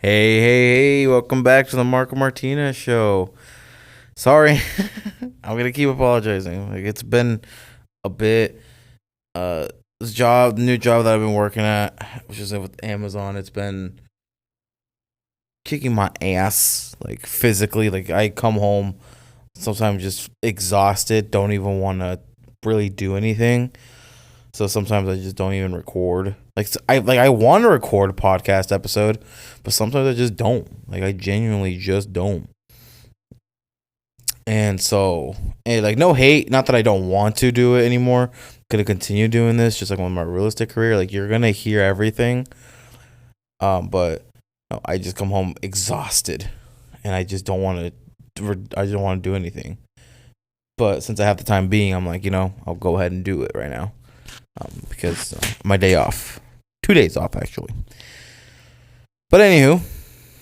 Hey, welcome back to the Marco Martinez show. Sorry, I'm gonna keep apologizing. Like it's been a bit. Uh, new job that I've been working at, which is with Amazon. It's been kicking my ass, like physically. Like I come home sometimes just exhausted, don't even want to really do anything. So sometimes I just don't even record. I want to record a podcast episode, but sometimes I just don't. Like I genuinely just don't. And so, like no hate, not that I don't want to do it anymore. Gonna continue doing this, just like with my real estate career. Like you're gonna hear everything. But no, I just come home exhausted, and I just don't want to. I just don't want to do anything. But since I have the time being, I'm like, I'll go ahead and do it right now. Because my day off, 2 days off actually. But anywho,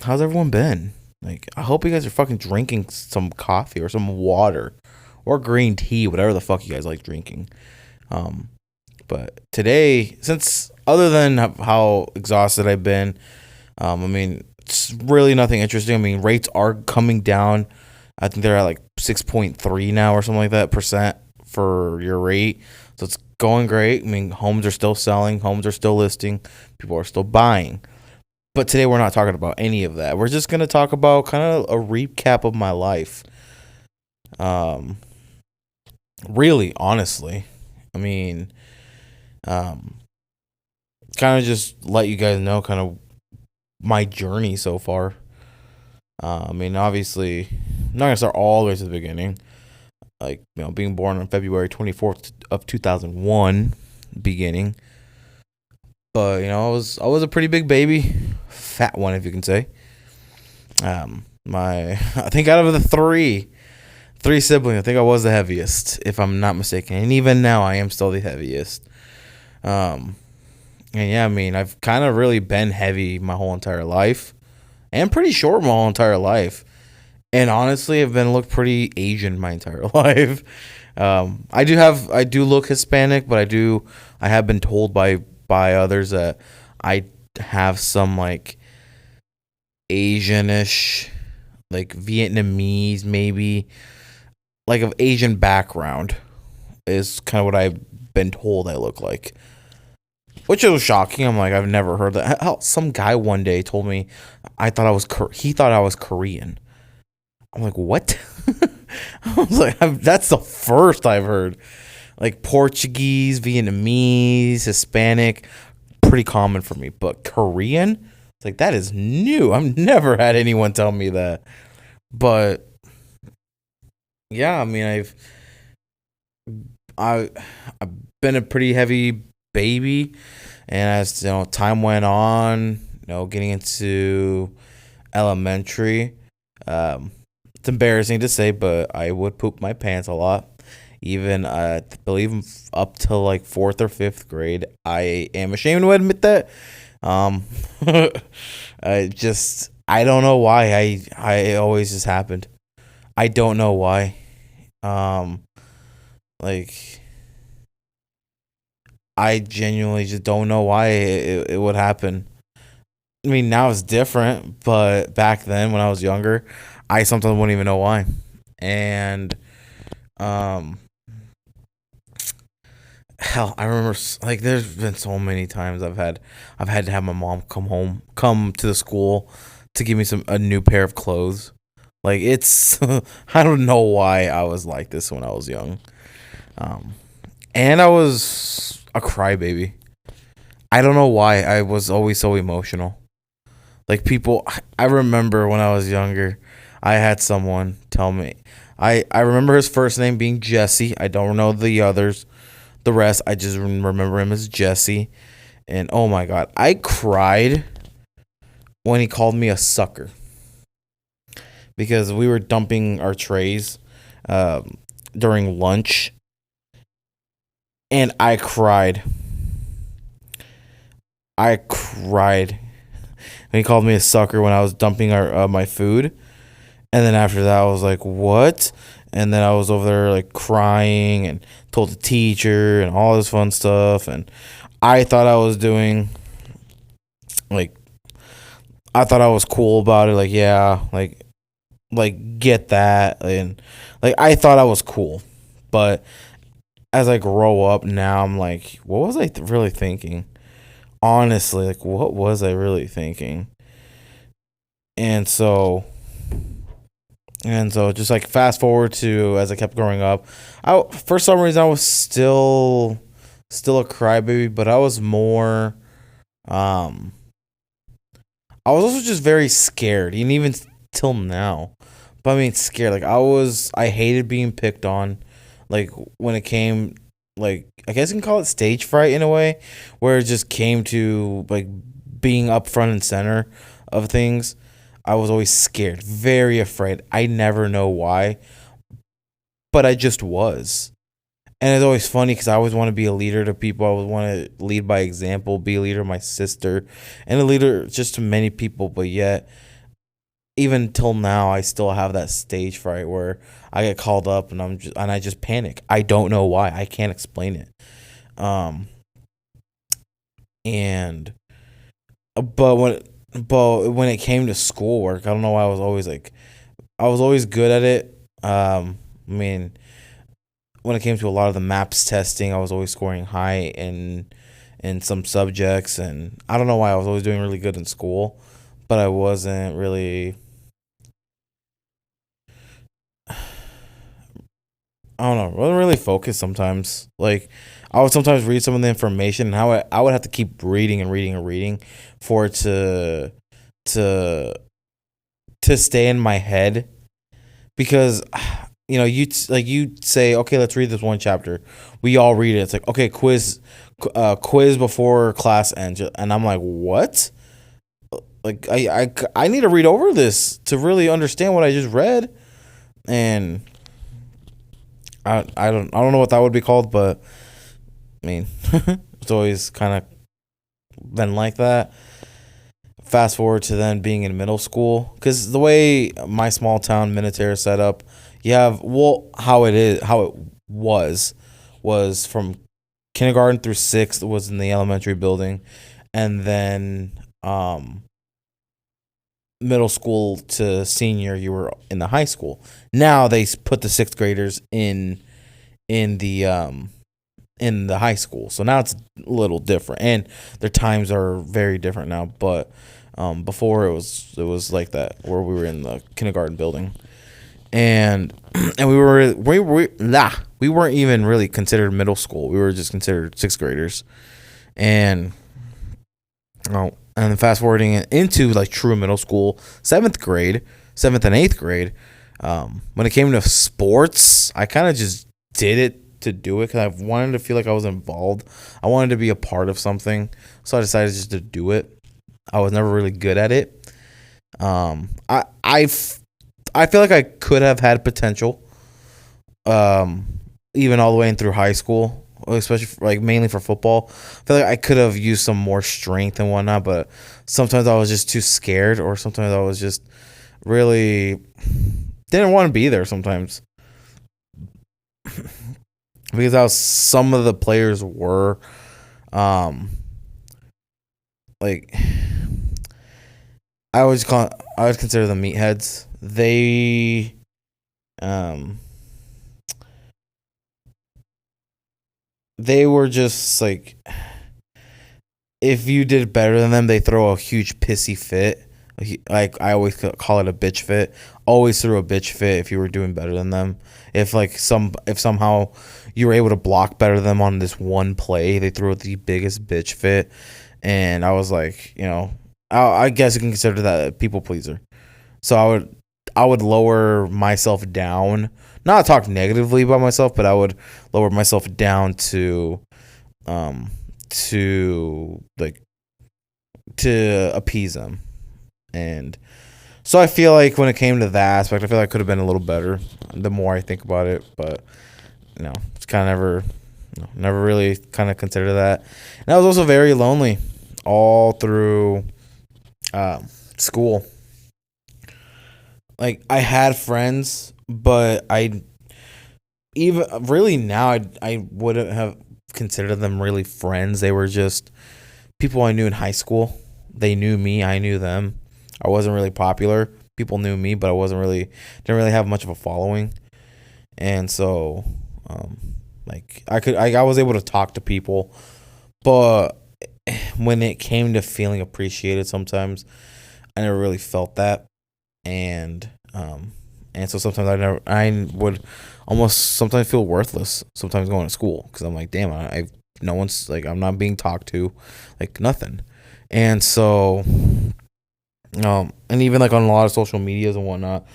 how's everyone been? Like, I hope you guys are fucking drinking some coffee or some water or green tea, whatever the fuck you guys like drinking. Um, but today, since other than how exhausted I've been, I mean, it's really nothing interesting. I mean, rates are coming down. I think they're at like 6.3 now or something like that percent for your rate. So it's going great. I mean, homes are still selling, homes are still listing, people are still buying. But today we're not talking about any of that. We're just gonna talk about kind of a recap of my life. Um, really, honestly, I mean, um, kind of just let you guys know kind of my journey so far. I mean, obviously, I'm not gonna start all the way to the beginning. Like being born on February 24th of 2001, beginning. But I was a pretty big baby, fat one if you can say. My I think out of the three siblings, I think I was the heaviest, if I'm not mistaken. And even now, I am still the heaviest. Um, and yeah, I mean, I've kind of really been heavy my whole entire life, and pretty short my whole entire life. And honestly, I've been looked pretty Asian my entire life. I do look Hispanic, but I have been told by others that I have some like Asianish, like Vietnamese maybe, like of Asian background is kind of what I've been told I look like. Which was shocking. I'm like, I've never heard that. Hell, some guy one day told me he thought I was Korean. I'm like, what? I was like, that's the first I've heard. Like Portuguese, Vietnamese, Hispanic, pretty common for me. But Korean, it's like that is new. I've never had anyone tell me that. But yeah, I mean, I I've been a pretty heavy baby, and as time went on, getting into elementary, it's embarrassing to say, but I would poop my pants a lot. Even I believe up to like fourth or fifth grade, I am ashamed to admit that. Um, I don't know why I it always just happened. I don't know why. Um, like I genuinely just don't know why it would happen. I mean, now it's different, but back then when I was younger, I sometimes wouldn't even know why. And um, hell, I remember like there's been so many times I've had to have my mom come to the school to give me a new pair of clothes. Like it's I don't know why I was like this when I was young. Um, and I was a crybaby. I don't know why I was always so emotional. Like people, I remember when I was younger, I had someone tell me. I remember his first name being Jesse. I don't know the others, the rest. I just remember him as Jesse. And oh my god, I cried when he called me a sucker because we were dumping our trays during lunch, and I cried. I cried when he called me a sucker when I was dumping our my food. And then after that, I was like, "What?" And then I was over there like crying and told the teacher and all this fun stuff. And I thought I was doing like I thought I was cool about it. Like, yeah, like get that, and like I thought I was cool, but as I grow up now, I'm like, what was I really thinking? Honestly, like, what was I really thinking? And so, just like fast forward to as I kept growing up, I for some reason I was still a crybaby, but I was more, um, I was also just very scared, and even till now. But I mean, scared. Like I hated being picked on. Like when it came, like I guess you can call it stage fright in a way, where it just came to like being up front and center of things. I was always scared, very afraid. I never know why, but I just was. And it's always funny because I always want to be a leader to people. I always want to lead by example, be a leader to my sister, and a leader just to many people. But yet, even till now, I still have that stage fright where I get called up and I just panic. I don't know why. I can't explain it. Um, and but when it came to schoolwork, I don't know why I was always good at it. I mean, when it came to a lot of the maps testing, I was always scoring high in some subjects, and I don't know why I was always doing really good in school, but I wasn't really. I don't know. I wasn't really focused sometimes. Like I would sometimes read some of the information, and how I would have to keep reading and reading and reading for it to to stay in my head, because like you say, okay, let's read this one chapter. We all read it. It's like, okay, quiz before class ends, and I'm like, what? Like I need to read over this to really understand what I just read, and I don't know what that would be called, but I mean, it's always kind of been like that. Fast forward to then being in middle school, because the way my small town Minotera is set up, you have, well, how it was from kindergarten through sixth was in the elementary building, and then middle school to senior you were in the high school. Now they put the sixth graders in the in the high school. So now it's a little different, and their times are very different now. But before it was like that, where we were in the kindergarten building, and and we weren't even really considered middle school. We were just considered sixth graders, and and then fast forwarding it into like true middle school, seventh and eighth grade. When it came to sports, I kind of just did it to do it because I wanted to feel like I was involved. I wanted to be a part of something, so I decided just to do it. I was never really good at it. I feel like I could have had potential, even all the way in through high school, especially like mainly for football. I feel like I could have used some more strength and whatnot, but sometimes I was just too scared, or sometimes I was just really didn't want to be there sometimes, because how some of the players were, um, like I would consider them meatheads. Um, they were just like, if you did better than them, they throw a huge pissy fit. Like I always call it a bitch fit. Always threw a bitch fit if you were doing better than them. If somehow you were able to block better than them on this one play, they threw the biggest bitch fit. And I was like, I guess you can consider that a people pleaser. So I would lower myself down, not talk negatively about myself, but I would lower myself down um to like to appease them. And so I feel like when it came to that aspect, I feel like I could have been a little better the more I think about it, but it's kind of never really kind of considered that. And I was also very lonely all through school. Like I had friends, but I even really now I wouldn't have considered them really friends. They were just people I knew in high school. They knew me, I knew them. I wasn't really popular. People knew me, but I didn't really have much of a following. And so, like I was able to talk to people, but when it came to feeling appreciated, sometimes I never really felt that, and so sometimes I would almost sometimes feel worthless. Sometimes going to school because I'm like, damn, no one's like, I'm not being talked to, like nothing, and so and even like on a lot of social medias and whatnot,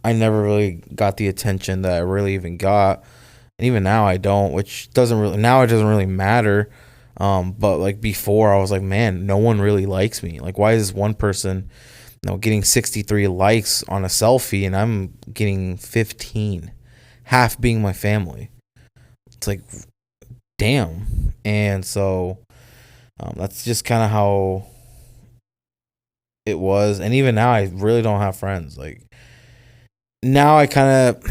I never really got the attention that I really even got. And even now I don't, which doesn't really, now it doesn't really matter. But like before I was like, man, no one really likes me. Like, why is this one person, getting 63 likes on a selfie and I'm getting 15, half being my family? It's like, damn. And so, that's just kind of how it was. And even now I really don't have friends. Like, now I kind of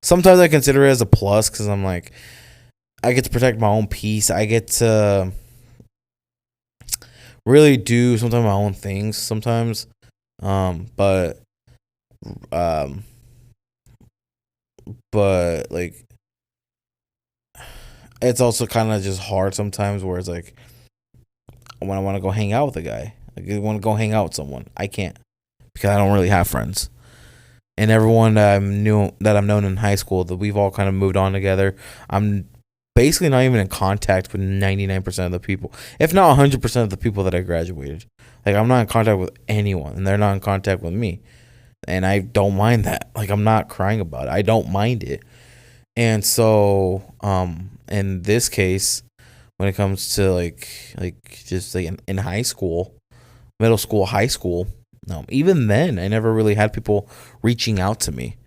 sometimes I consider it as a plus because I'm like, I get to protect my own peace. I get to really do sometimes my own things sometimes. But um like it's also kind of just hard sometimes where it's like when I want to go hang out with a guy, like I want to go hang out with someone, I can't because I don't really have friends. And everyone that I've known in high school, that we've all kind of moved on together. I'm basically not even in contact with 99% of the people, if not 100% of the people that I graduated. Like, I'm not in contact with anyone, and they're not in contact with me. And I don't mind that. Like, I'm not crying about it. I don't mind it. And so, in this case, when it comes to like just like in high school, middle school, high school, no, even then, I never really had people reaching out to me.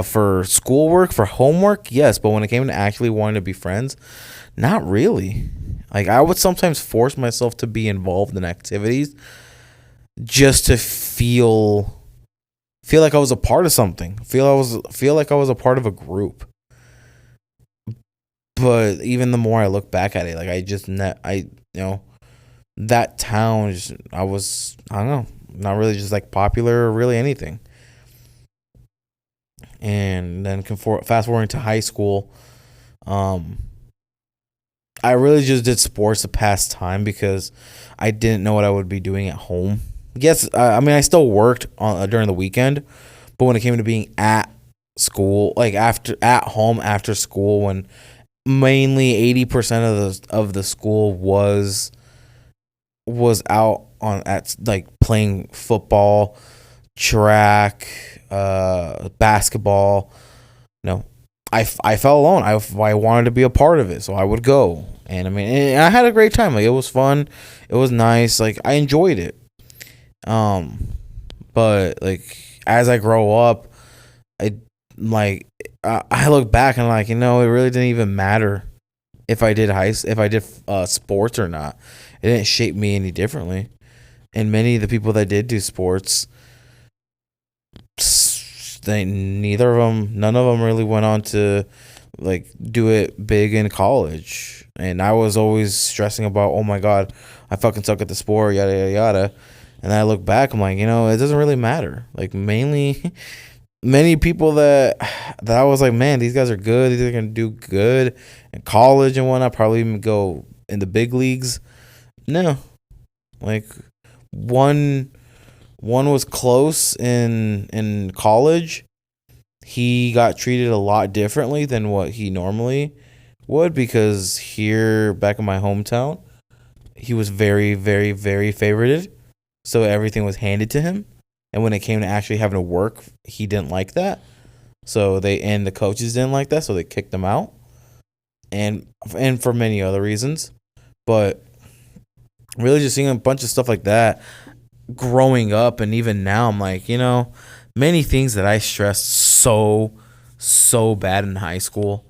For schoolwork, for homework, yes, but when it came to actually wanting to be friends, not really. Like, I would sometimes force myself to be involved in activities just to feel like I was a part of something. Feel like I was a part of a group. But even the more I look back at it, like that town, I don't know, not really just like popular or really anything. And then fast forwarding to high school, I really just did sports to pass time because I didn't know what I would be doing at home. Yes, I mean I still worked during the weekend, but when it came to being at school, like at home after school, when mainly 80% of the school was out at like playing football, track, basketball. I felt alone. I wanted to be a part of it, so I would go. And I mean, and I had a great time. Like, it was fun. It was nice. Like, I enjoyed it. But like as I grow up, I look back and like, it really didn't even matter if I did sports or not. It didn't shape me any differently. And many of the people that did do sports, none of them really went on to like do it big in college. And I was always stressing about, oh my God, I fucking suck at the sport, yada yada yada. And then I look back, I'm like, it doesn't really matter. Like, mainly many people that I was like, man, these guys are good. These are gonna do good in college and whatnot. Probably even go in the big leagues. No, like one was close in college. He got treated a lot differently than what he normally would, because here back in my hometown, he was very, very, very favorited. So everything was handed to him. And when it came to actually having to work, he didn't like that. So the coaches didn't like that, so they kicked him out. And for many other reasons. But really just seeing a bunch of stuff like that growing up, and even now I'm like, many things that I stressed so bad in high school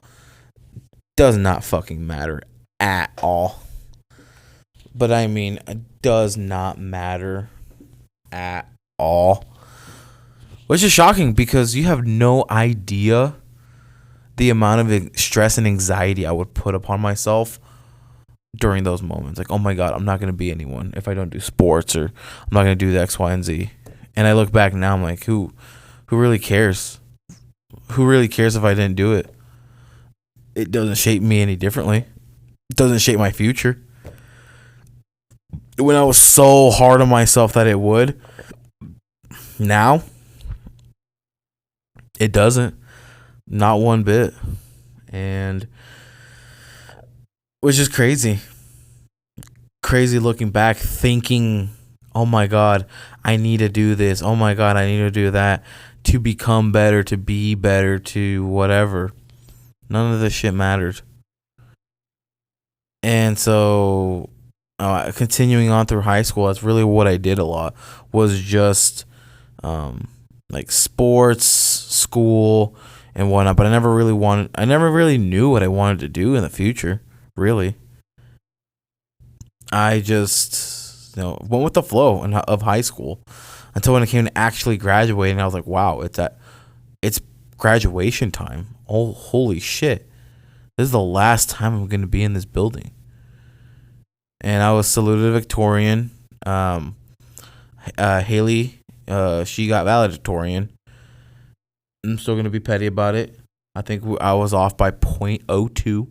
does not fucking matter at all. But I mean, it does not matter at all. Which is shocking, because you have no idea the amount of stress and anxiety I would put upon myself during those moments. Like, oh my God, I'm not going to be anyone if I don't do sports, or I'm not going to do the X, Y, and Z. And I look back now, I'm like, who really cares? Who really cares if I didn't do it? It doesn't shape me any differently. It doesn't shape my future. When I was so hard on myself that it would, now it doesn't. Not one bit. And which is crazy. Crazy looking back, thinking, oh my God, I need to do this. Oh my God, I need to do that to become better, to be better, to whatever. None of this shit mattered. And so, continuing on through high school, that's really what I did a lot, was just like sports, school, and whatnot. But I never really knew what I wanted to do in the future, really. I just, went with the flow of high school until when it came to actually graduating. I was like, wow, it's graduation time. Oh, holy shit. This is the last time I'm going to be in this building. And I was salutatorian. Haley, she got valedictorian. I'm still going to be petty about it. I think I was off by 0.02.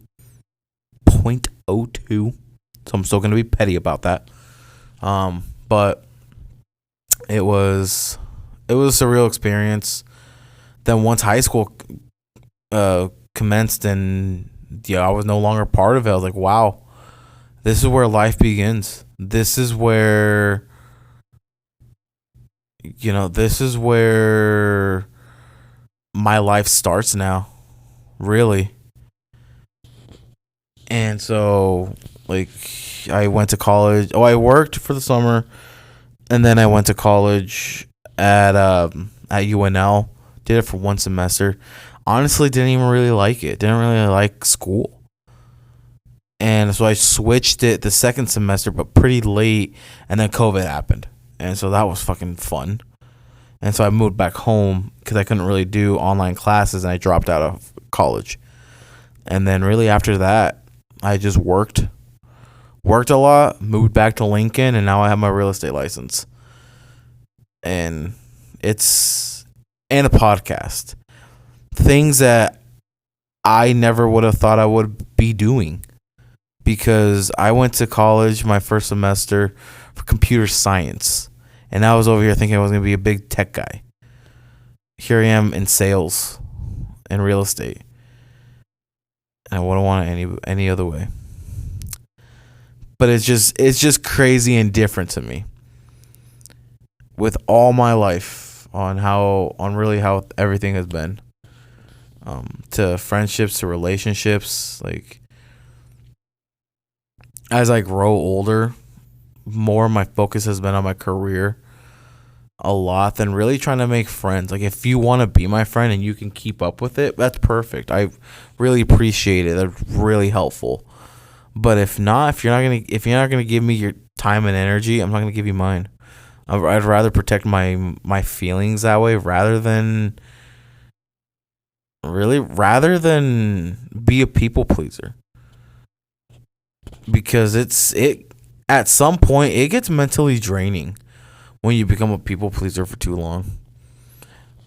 0.02. So I'm still going to be petty about that. But it was a surreal experience. Then once high school commenced, and I was no longer part of it, I was like, wow, this is where life begins. This is where my life starts now, really. And so, like, I went to college. Oh, I worked for the summer, and then I went to college at UNL. Did it for one semester. Honestly, didn't even really like it. Didn't really like school. And so I switched it the second semester, but pretty late, and then COVID happened. And so that was fucking fun. And so I moved back home because I couldn't really do online classes, and I dropped out of college. And then really after that, I just worked a lot, moved back to Lincoln, and now I have my real estate license. And a podcast. Things that I never would have thought I would be doing, because I went to college my first semester for computer science, and I was over here thinking I was going to be a big tech guy. Here I am in sales and real estate, and I wouldn't want it any other way. But it's just crazy and different to me. With all my life on really how everything has been, to friendships, to relationships, like, as I grow older, more of my focus has been on my career a lot than really trying to make friends. Like, if you want to be my friend and you can keep up with it, that's perfect. I really appreciate it. That's really helpful. But if not, if you're not gonna give me your time and energy, I'm not gonna give you mine. I'd rather protect my feelings that way rather than be a people pleaser. Because it at some point it gets mentally draining when you become a people pleaser for too long.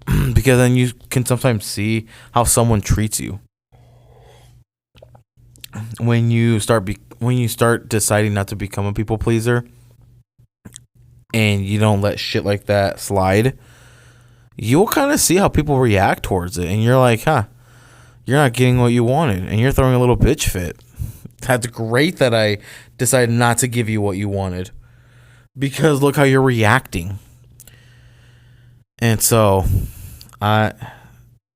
Because then you can sometimes see how someone treats you. When you start deciding not to become a people pleaser, and you don't let shit like that slide, you'll kind of see how people react towards it, and you're like, you're not getting what you wanted, and you're throwing a little bitch fit. That's great that I decided not to give you what you wanted, because look how you're reacting. And so, I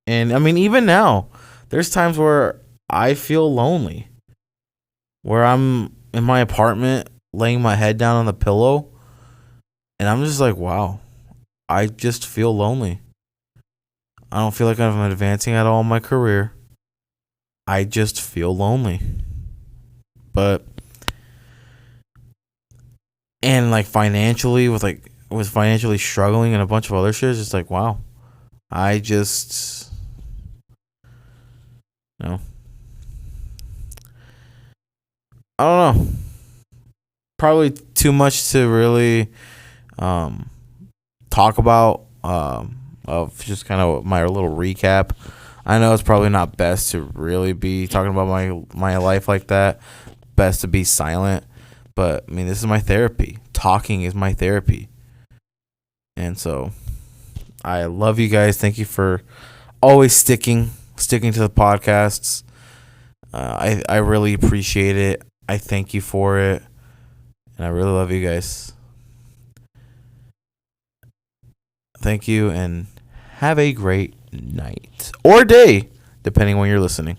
mean, even now, there's times where I feel lonely, where I'm in my apartment laying my head down on the pillow, and I'm just like, wow, I just feel lonely. I don't feel like I'm advancing at all in my career. I just feel lonely. But, and like financially, with financially struggling and a bunch of other shit, it's just like, wow, I just, I don't know. Probably too much to really talk about. Of just kind of my little recap. I know it's probably not best to really be talking about my life like that. Best to be silent. But I mean, this is my therapy. Talking is my therapy. And so I love you guys. Thank you for always sticking to the podcasts. I really appreciate it. I thank you for it. And I really love you guys. Thank you and have a great night or day, depending when you're listening.